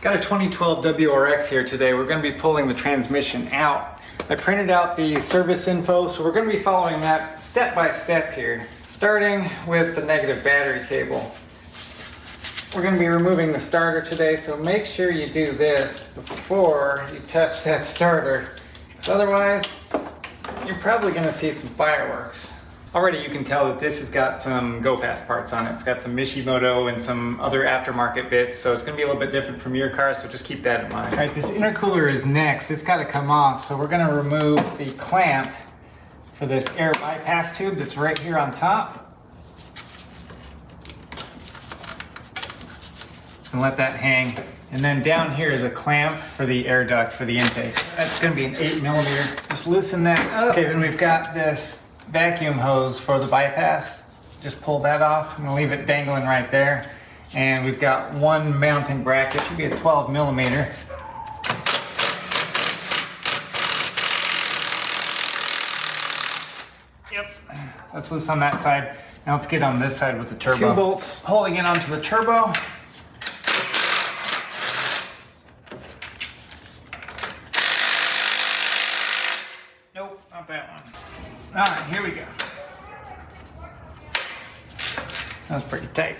Got a 2012 WRX here today. We're going to be pulling the transmission out. I printed out the service info, so we're going to be following that step by step here. Starting with the negative battery cable. We're going to be removing the starter today, so make sure you do this before you touch that starter, because otherwise you're probably going to see some fireworks. Already you can tell that this has got some go fast parts on it. It's got some Mishimoto and some other aftermarket bits, so it's going to be a little bit different from your car, so just keep that in mind. Alright, this intercooler is next. It's got to come off, so we're going to remove the clamp for this air bypass tube that's right here on top. Just going to let that hang. And then down here is a clamp for the air duct for the intake. That's going to be an 8mm. Just loosen that up. Okay, then we've got this vacuum hose for the bypass. Just pull that off. I'm going to leave it dangling right there. And we've got one mounting bracket. Should be a 12mm. Yep. That's loose on that side. Now let's get on this side with the turbo. 2 bolts holding it onto the turbo. Nope, not that one. Alright, here we go. That was pretty tight.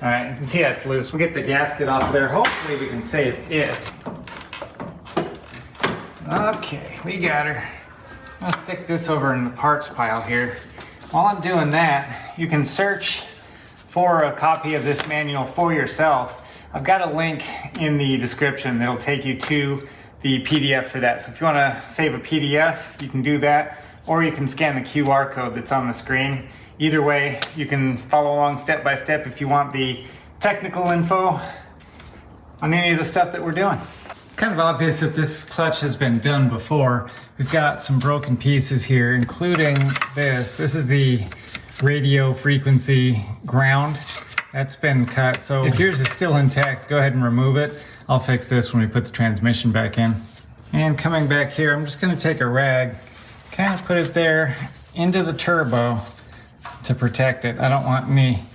Alright, you can see that's loose. We'll get the gasket off there. Hopefully we can save it. Okay, we got her. I'm gonna stick this over in the parts pile here. While I'm doing that, you can search for a copy of this manual for yourself. I've got a link in the description that'll take you to the PDF for that. So if you want to save a PDF, you can do that, or you can scan the QR code that's on the screen. Either way, you can follow along step by step if you want the technical info on any of the stuff that we're doing. It's kind of obvious that this clutch has been done before. We've got some broken pieces here, including this. This is the radio frequency ground. That's been cut, so if yours is still intact, go ahead and remove it. I'll fix this when we put the transmission back in. And coming back here, I'm just going to take a rag, kind of put it there into the turbo to protect it. I don't want any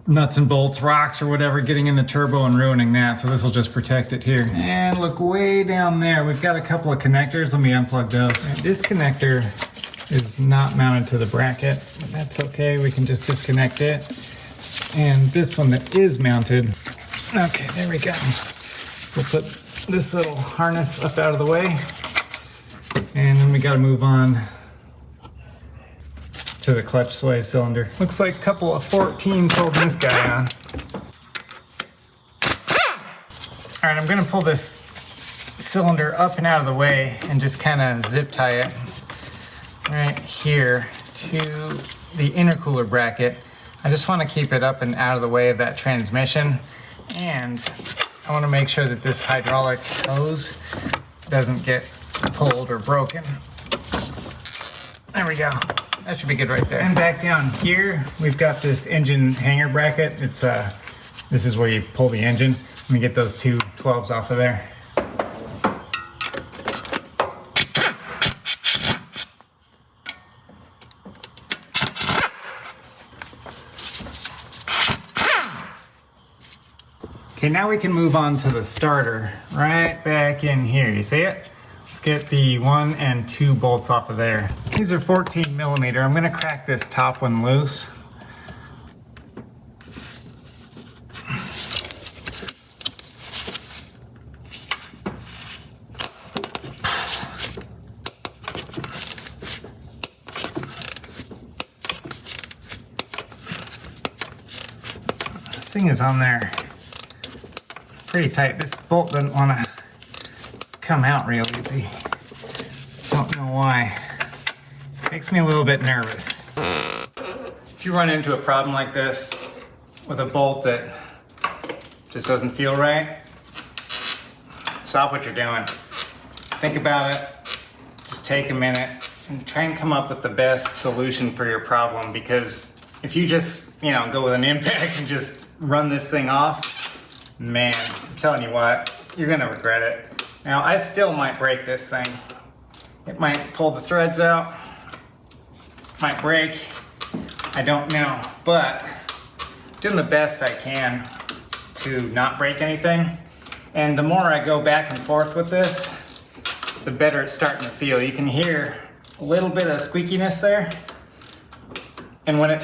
nuts and bolts, rocks or whatever getting in the turbo and ruining that, so this will just protect it here. And look way down there, we've got a couple of connectors. Let me unplug those. This connector is not mounted to the bracket, but that's okay. We can just disconnect it. And this one that is mounted, okay, there we go. We'll put this little harness up out of the way, and then we got to move on to the clutch slave cylinder. Looks like a couple of 14s holding this guy on. All right, I'm going to pull this cylinder up and out of the way and just kind of zip tie it right here to the intercooler bracket. I just want to keep it up and out of the way of that transmission, and I want to make sure that this hydraulic hose doesn't get pulled or broken. There we go. That should be good right there. And back down here, we've got this engine hanger bracket. It's this is where you pull the engine. Let me get those two 12s off of there. Okay, now we can move on to the starter right back in here. You see it? Let's get the 1 and 2 bolts off of there. These are 14mm. I'm gonna crack this top one loose. This thing is on there pretty tight. This bolt doesn't want to come out real easy. Don't know why. Makes me a little bit nervous. If you run into a problem like this with a bolt that just doesn't feel right, stop what you're doing. Think about it. Just take a minute and try and come up with the best solution for your problem, because if you just, go with an impact and just run this thing off, man, I'm telling you what, you're gonna regret it. Now, I still might break this thing. It might pull the threads out, might break, I don't know, but doing the best I can. to not break anything. And the more I go back and forth with this, the better it's starting to feel. You can hear a little bit of squeakiness there. And when it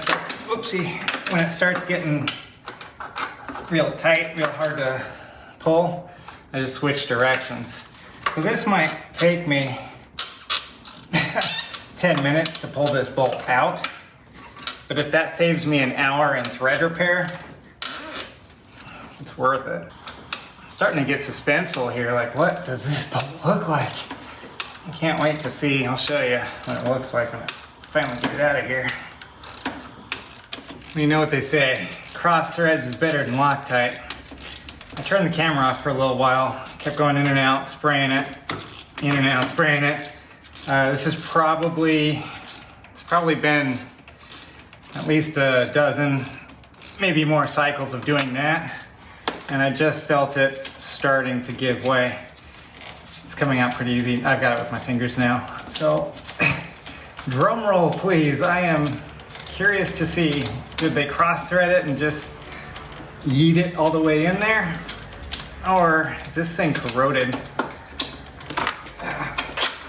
starts getting real tight, real hard to pull, I just switch directions. So this might take me 10 minutes to pull this bolt out, but if that saves me an hour in thread repair, it's worth it. I'm starting to get suspenseful here, like what does this bolt look like? I can't wait to see. I'll show you what it looks like when I finally get it out of here. You know what they say, cross threads is better than Loctite. I turned the camera off for a little while, kept going in and out, spraying it, in and out, spraying it. This is probably been at least a dozen, maybe more cycles of doing that. And I just felt it starting to give way. It's coming out pretty easy. I've got it with my fingers now. So, drum roll please. I am curious to see, did they cross thread it and just yeet it all the way in there? Or is this thing corroded?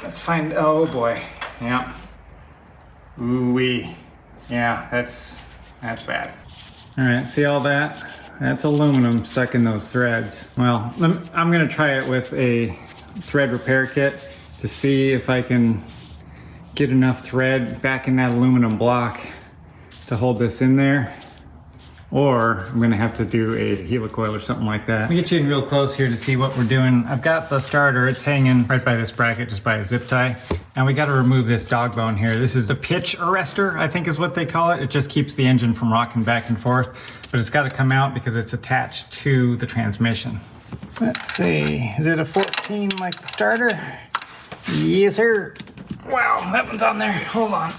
Let's find, oh boy, yeah. Ooh-wee. Yeah, that's bad. All right, see all that? That's aluminum stuck in those threads. Well, I'm gonna try it with a thread repair kit to see if I can get enough thread back in that aluminum block to hold this in there. Or I'm gonna have to do a helicoil or something like that. Let me get you in real close here to see what we're doing. I've got the starter, it's hanging right by this bracket, just by a zip tie. Now we gotta remove this dog bone here. This is a pitch arrestor, I think is what they call it. It just keeps the engine from rocking back and forth, but it's gotta come out because it's attached to the transmission. Let's see, is it a 14 like the starter? Yes, sir. Wow, that one's on there, hold on.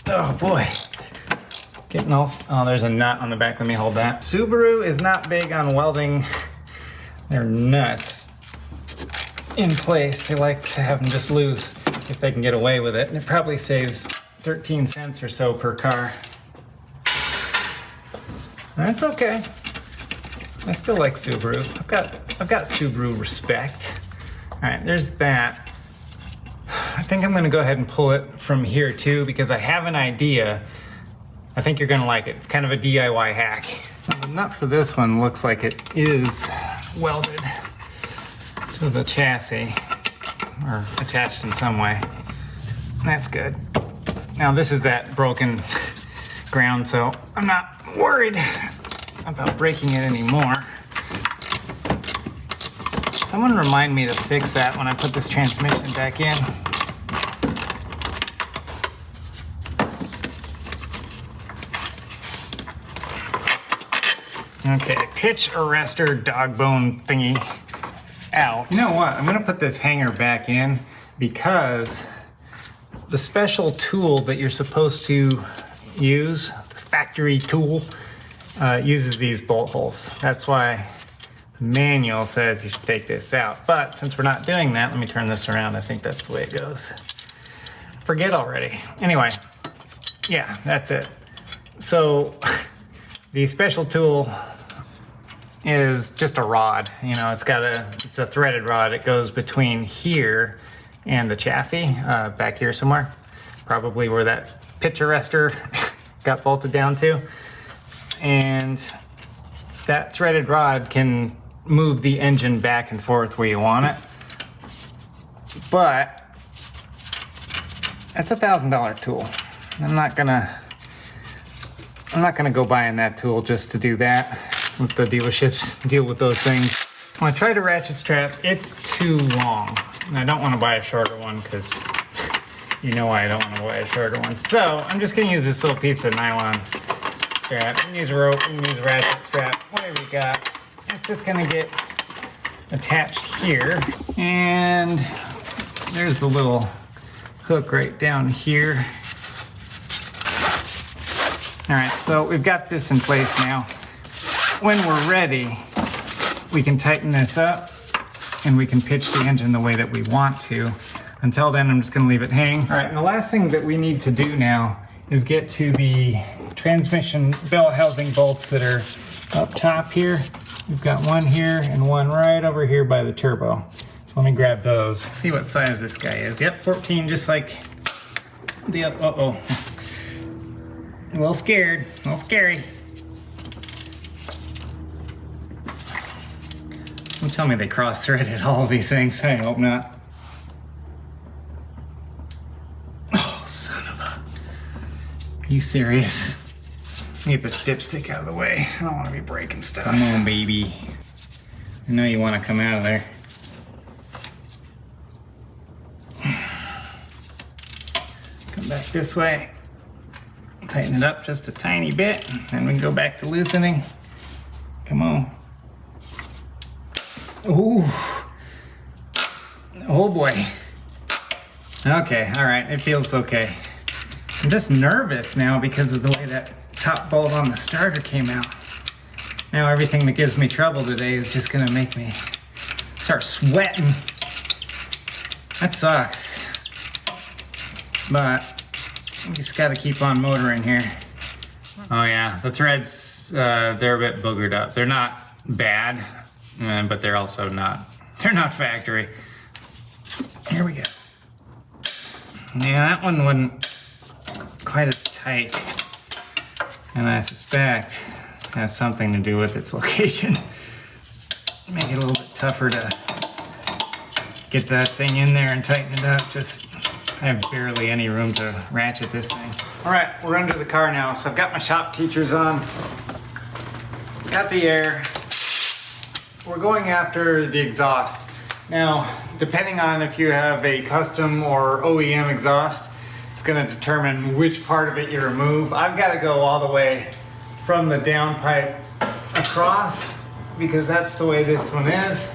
Oh boy. Getting all, oh, there's a nut on the back. Let me hold that. Subaru is not big on welding their nuts in place. They like to have them just loose if they can get away with it. And it probably saves 13 cents or so per car. That's okay. I still like Subaru. I've got Subaru respect. All right, there's that. I think I'm gonna go ahead and pull it from here too because I have an idea. I think you're gonna like it. It's kind of a DIY hack. The nut for this one looks like it is welded to the chassis or attached in some way. That's good. Now this is that broken ground, so I'm not worried about breaking it anymore. Someone remind me to fix that when I put this transmission back in. Okay, pitch arrestor dog bone thingy out. You know what? I'm gonna put this hanger back in because the special tool that you're supposed to use, the factory tool, uses these bolt holes. That's why the manual says you should take this out. But since we're not doing that, let me turn this around. I think that's the way it goes. Forget already. Anyway, yeah, that's it. So the special tool is just a rod. You know, it's a threaded rod. It goes between here and the chassis, back here somewhere. Probably where that pitch arrestor got bolted down to. And that threaded rod can move the engine back and forth where you want it. But that's a $1,000 tool. I'm not gonna go buying that tool just to do that. With the dealerships deal with those things. When I try to ratchet strap, it's too long. And I don't want to buy a shorter one because you know why I don't want to buy a shorter one. So I'm just gonna use this little piece of nylon strap. You can use a rope, you can use a ratchet strap, whatever you got. It's just gonna get attached here. And there's the little hook right down here. All right, so we've got this in place now. When we're ready, we can tighten this up and we can pitch the engine the way that we want to. Until then, I'm just gonna leave it hang. All right, and the last thing that we need to do now is get to the transmission bell housing bolts that are up top here. We've got one here and one right over here by the turbo. So let me grab those. See what size this guy is. Yep, 14, just like the other. Uh-oh. A little scared, a little scary. Don't tell me they cross-threaded all of these things. I hope not. Oh, son of a... Are you serious? Get this dipstick out of the way. I don't want to be breaking stuff. Come on, baby. I know you want to come out of there. Come back this way. Tighten it up just a tiny bit, and we can go back to loosening. Come on. Ooh. Oh boy. Okay, all right, it feels okay. I'm just nervous now because of the way that top bolt on the starter came out. Now everything that gives me trouble today is just gonna make me start sweating. That sucks. But you just gotta keep on motoring here. Oh yeah, the threads, they're a bit boogered up. They're not bad, but they're also they're not factory. Here we go. Yeah, that one wasn't quite as tight. And I suspect it has something to do with its location. Make it a little bit tougher to get that thing in there and tighten it up. Just, I have barely any room to ratchet this thing. All right, we're under the car now. So I've got my shop teachers on. Got the air. We're going after the exhaust. Now, depending on if you have a custom or OEM exhaust, it's gonna determine which part of it you remove. I've gotta go all the way from the downpipe across because that's the way this one is.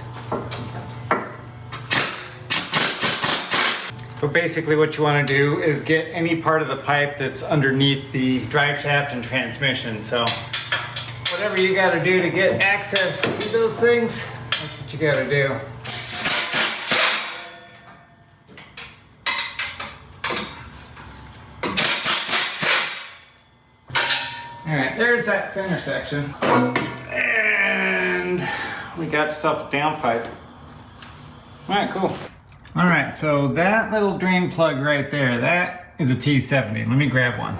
But basically what you wanna do is get any part of the pipe that's underneath the drive shaft and transmission. So whatever you gotta do to get access to those things, that's what you gotta do. All right, there's that center section. And we got yourself a downpipe. All right, cool. All right, so that little drain plug right there, that is a T70. Let me grab one.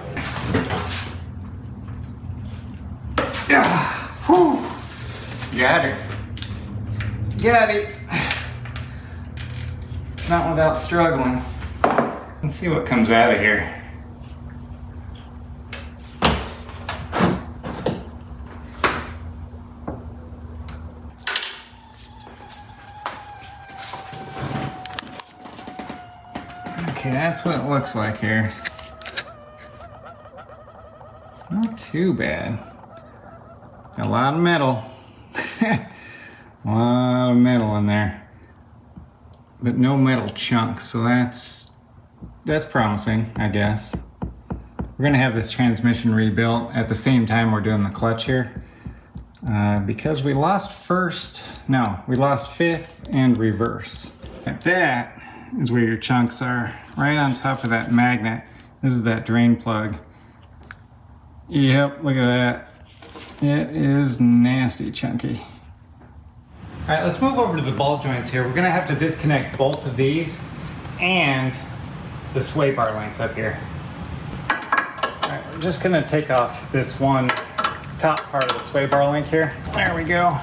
Yeah, whew. Got her. Got it. Not without struggling. Let's see what comes out of here. Okay, that's what it looks like here. Not too bad. Got a lot of metal. A lot of metal in there. But no metal chunks, so that's promising, I guess. We're gonna have this transmission rebuilt at the same time we're doing the clutch here. Because we lost fifth and reverse. Like that is where your chunks are, right on top of that magnet. This is that drain plug. Yep, look at that. It is nasty chunky. All right, let's move over to the ball joints here. We're gonna have to disconnect both of these and the sway bar links up here. All right, we're just gonna take off this one top part of the sway bar link here. There we go.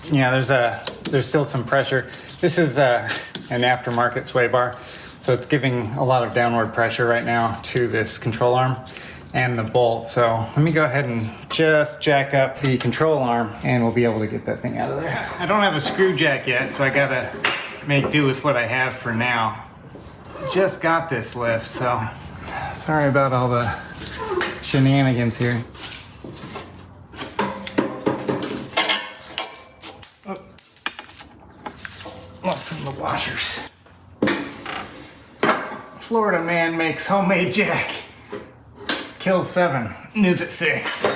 Yeah, there's still some pressure. This is an aftermarket sway bar, so it's giving a lot of downward pressure right now to this control arm and the bolt. So let me go ahead and just jack up the control arm and we'll be able to get that thing out of there. I don't have a screw jack yet, so I gotta make do with what I have for now. Just got this lift, so sorry about all the shenanigans here. Lost one of the washers. Florida man makes homemade jack. Kills 7, news at 6.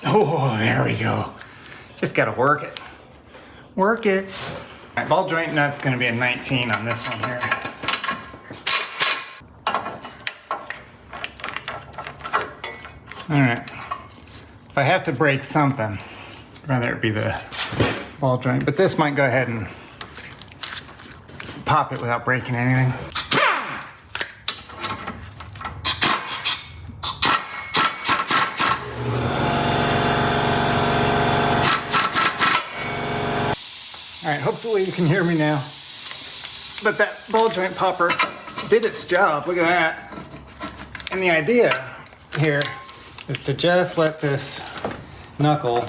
Oh, there we go. Just gotta work it. Work it. Right, ball joint nut's gonna be a 19 on this one here. All right, if I have to break something, I'd rather it be the ball joint, but this might go ahead and pop it without breaking anything. All right, hopefully you can hear me now. But that ball joint popper did its job, look at that. And the idea here is to just let this knuckle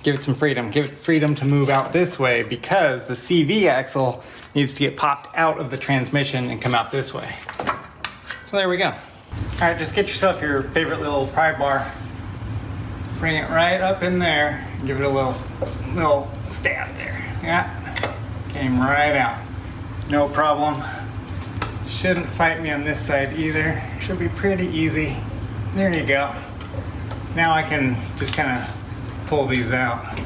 give it some freedom. Give it freedom to move out this way because the CV axle needs to get popped out of the transmission and come out this way. So there we go. All right, just get yourself your favorite little pry bar. Bring it right up in there and give it a little stab there. Yeah, came right out. No problem. Shouldn't fight me on this side either. Should be pretty easy. There you go. Now I can just kind of pull these out.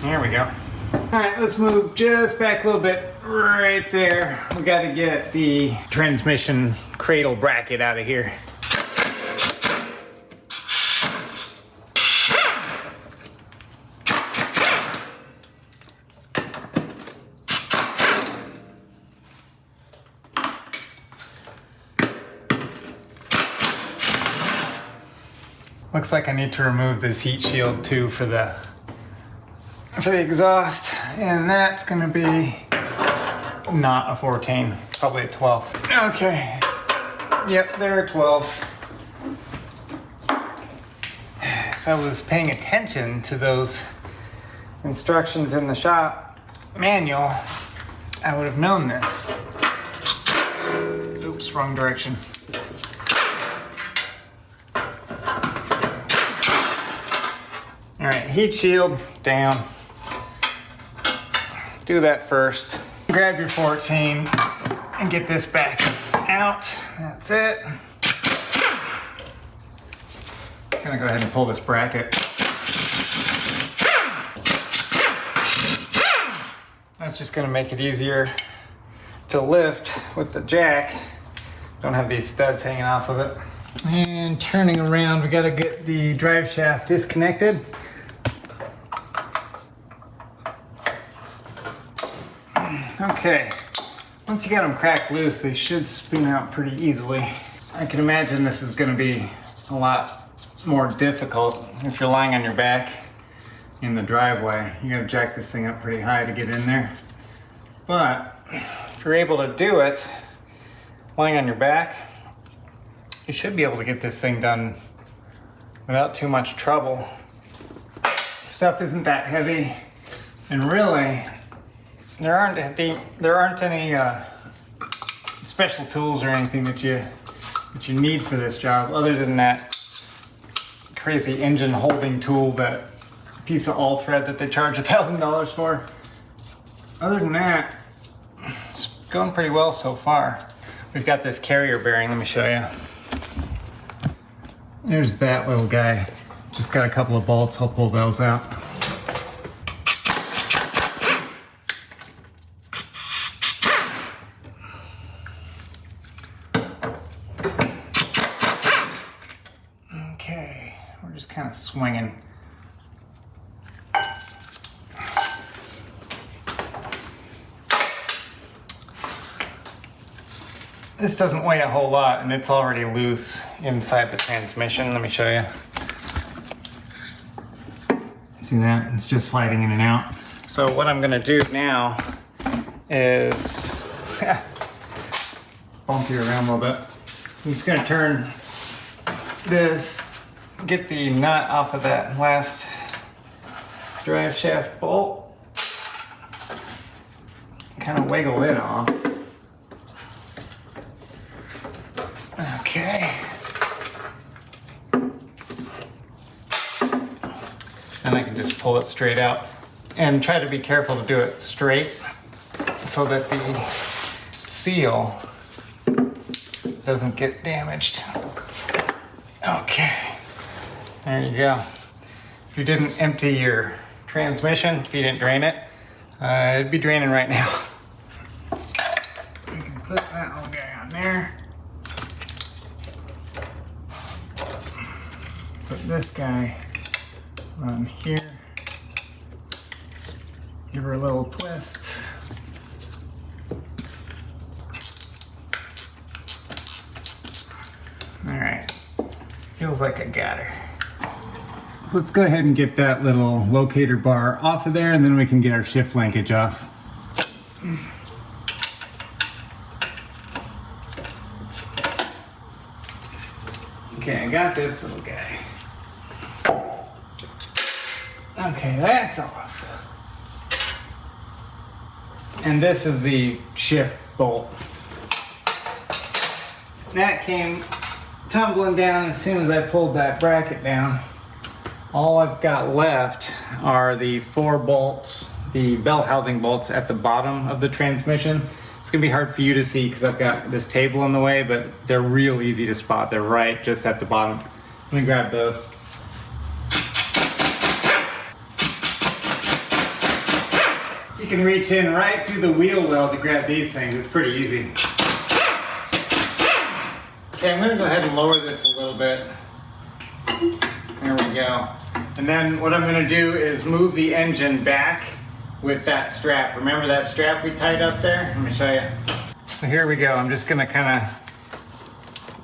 There we go. All right, let's move just back a little bit right there. We got to get the transmission cradle bracket out of here. Looks like I need to remove this heat shield too for the exhaust, and that's gonna be not a 14, probably a 12. Okay, yep, they're a 12. If I was paying attention to those instructions in the shop manual, I would have known this. Oops, wrong direction. All right, heat shield down. Do that first. Grab your 14 and get this back out. That's it. Gonna go ahead and pull this bracket. That's just gonna make it easier to lift with the jack. Don't have these studs hanging off of it. And turning around, we gotta get the drive shaft disconnected. Okay, once you get them cracked loose, they should spin out pretty easily. I can imagine this is going to be a lot more difficult if you're lying on your back in the driveway. You got to jack this thing up pretty high to get in there. But if you're able to do it lying on your back, you should be able to get this thing done without too much trouble. Stuff isn't that heavy, and really, there aren't any special tools or anything that you need for this job, other than that crazy engine holding tool, that piece of all thread that they charge $1,000 for. Other than that, it's going pretty well so far. We've got this carrier bearing. Let me show you. There's that little guy. Just got a couple of bolts. I'll pull those out. Kind of swinging. This doesn't weigh a whole lot, and it's already loose inside the transmission. Let me show you. See that? It's just sliding in and out. So what I'm gonna do now is bump you around a little bit. I'm just gonna turn this, get the nut off of that last drive shaft bolt, kind of wiggle it off. Okay. Then I can just pull it straight out and try to be careful to do it straight so that the seal doesn't get damaged. Okay. There you go. If you didn't empty your transmission, if you didn't drain it, it'd be draining right now. You can put that little guy on there. Put this guy on here. Give her a little twist. All right, feels like I got her. Let's go ahead and get that little locator bar off of there, and then we can get our shift linkage off. Okay, I got this little guy. Okay, that's off. And this is the shift bolt. That came tumbling down as soon as I pulled that bracket down. All I've got left are the 4 bolts, the bell housing bolts at the bottom of the transmission. It's gonna be hard for you to see because I've got this table in the way, but they're real easy to spot. They're right just at the bottom. Let me grab those. You can reach in right through the wheel well to grab these things. It's pretty easy. Okay, I'm gonna go ahead and lower this a little bit. There we go. And then what I'm gonna do is move the engine back with that strap. Remember that strap we tied up there? Let me show you. So here we go. I'm just gonna kind of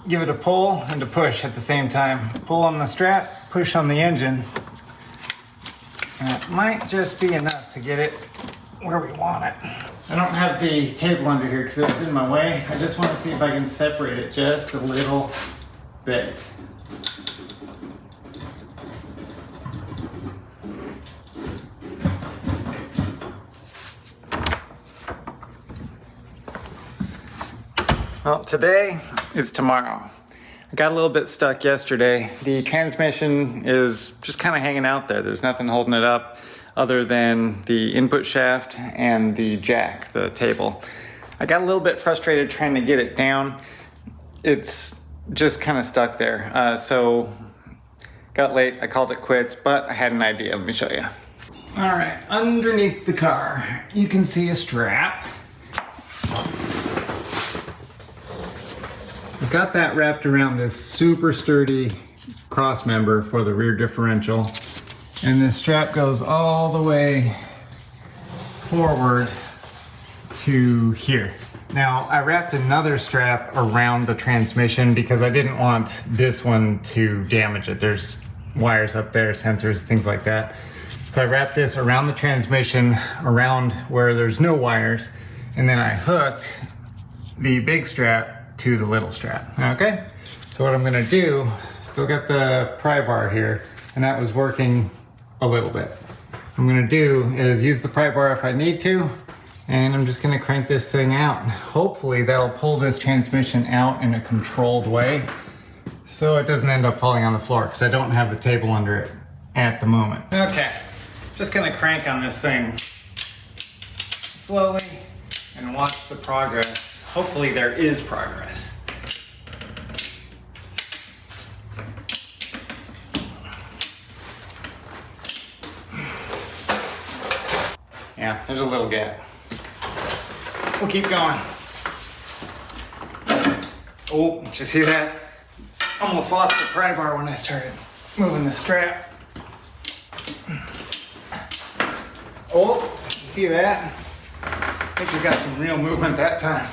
give it a pull and a push at the same time. Pull on the strap, push on the engine. And it might just be enough to get it where we want it. I don't have the table under here because it was in my way. I just want to see if I can separate it just a little bit. Well, today is tomorrow. I got a little bit stuck yesterday. The transmission is just kind of hanging out there. There's nothing holding it up other than the input shaft and the jack, the table. I got a little bit frustrated trying to get it down. It's just kind of stuck there. So got late, I called it quits, but I had an idea. Let me show you. All right, underneath the car, you can see a strap. I've got that wrapped around this super sturdy cross member for the rear differential. And this strap goes all the way forward to here. Now, I wrapped another strap around the transmission because I didn't want this one to damage it. There's wires up there, sensors, things like that. So I wrapped this around the transmission, around where there's no wires, and then I hooked the big strap to the little strap, okay? So what I'm gonna do, still got the pry bar here, and that was working a little bit. What I'm gonna do is use the pry bar if I need to, and I'm just gonna crank this thing out. Hopefully that'll pull this transmission out in a controlled way so it doesn't end up falling on the floor because I don't have the table under it at the moment. Okay, just gonna crank on this thing slowly and watch the progress. Hopefully there is progress. Yeah, there's a little gap. We'll keep going. Oh, did you see that? Almost lost the pry bar when I started moving the strap. Oh, did you see that? I think we got some real movement that time.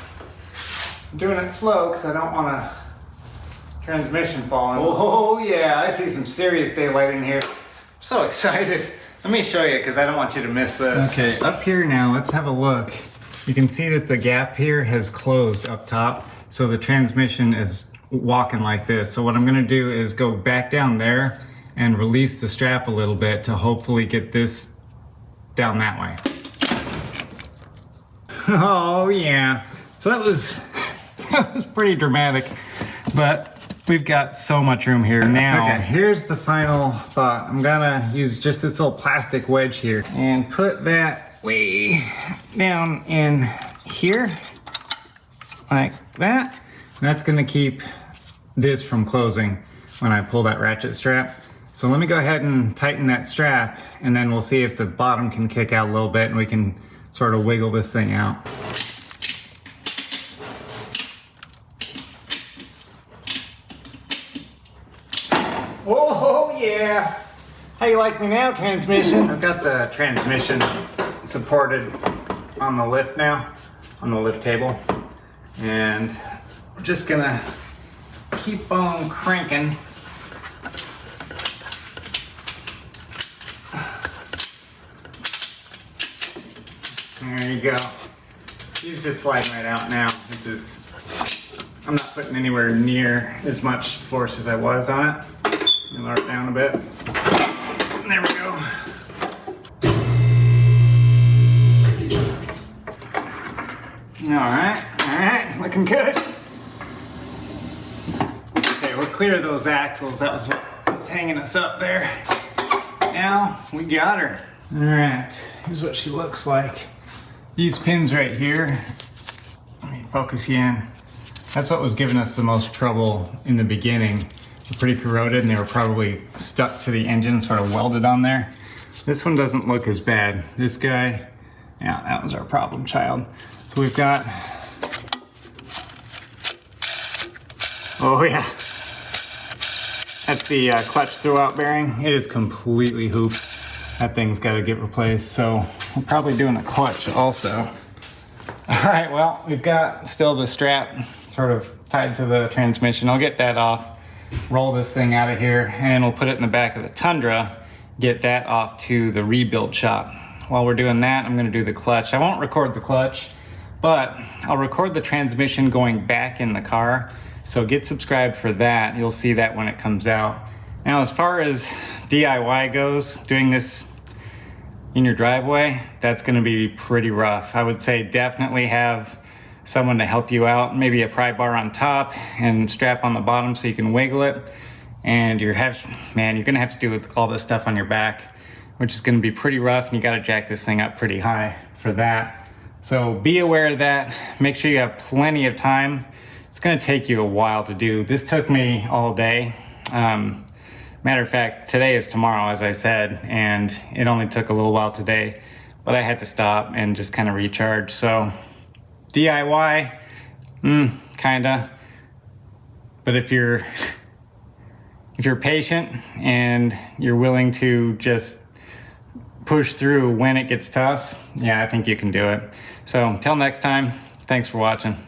I'm doing it slow because I don't want a transmission falling. Oh yeah, I see some serious daylight in here. I'm so excited. Let me show you because I don't want you to miss this. Okay, up here now, let's have a look. You can see that the gap here has closed up top, so the transmission is walking like this. So what I'm gonna do is go back down there and release the strap a little bit to hopefully get this down that way. Oh yeah, so that was pretty dramatic, but we've got so much room here now. Okay, here's the final thought. I'm gonna use just this little plastic wedge here and put that way down in here, like that. That's gonna keep this from closing when I pull that ratchet strap. So let me go ahead and tighten that strap, and then we'll see if the bottom can kick out a little bit and we can sort of wiggle this thing out. Oh yeah! How you like me now, transmission? I've got the transmission supported on the lift now, on the lift table. And we're just gonna keep on cranking. There you go. He's just sliding right out now. I'm not putting anywhere near as much force as I was on it. Let me lower it down a bit. There we go. All right, looking good. Okay, we're clear of those axles. That was what was hanging us up there. Now we got her. All right, here's what she looks like. These pins right here, let me focus you in. That's what was giving us the most trouble in the beginning. They're pretty corroded and they were probably stuck to the engine, sort of welded on there. This one doesn't look as bad. This guy, yeah, that was our problem child. So we've got, oh yeah, that's the clutch throwout bearing. It is completely hooped. That thing's got to get replaced, so we're probably doing a clutch also. All right, well, we've got still the strap sort of tied to the transmission. I'll get that off, roll this thing out of here, and we'll put it in the back of the Tundra, get that off to the rebuild shop. While we're doing that, I'm gonna do the clutch. I won't record the clutch, but I'll record the transmission going back in the car, so get subscribed for that. You'll see that when it comes out. Now, as far as DIY goes, doing this in your driveway, that's gonna be pretty rough. I would say definitely have someone to help you out, maybe a pry bar on top and strap on the bottom so you can wiggle it. And you're gonna have to do all this stuff on your back, which is gonna be pretty rough, and you gotta jack this thing up pretty high for that. So be aware of that. Make sure you have plenty of time. It's gonna take you a while to do. This took me all day. Matter of fact, today is tomorrow, as I said, and it only took a little while today, but I had to stop and just kind of recharge. So DIY, kinda. But if you're patient and you're willing to just push through when it gets tough, yeah, I think you can do it. So until next time, thanks for watching.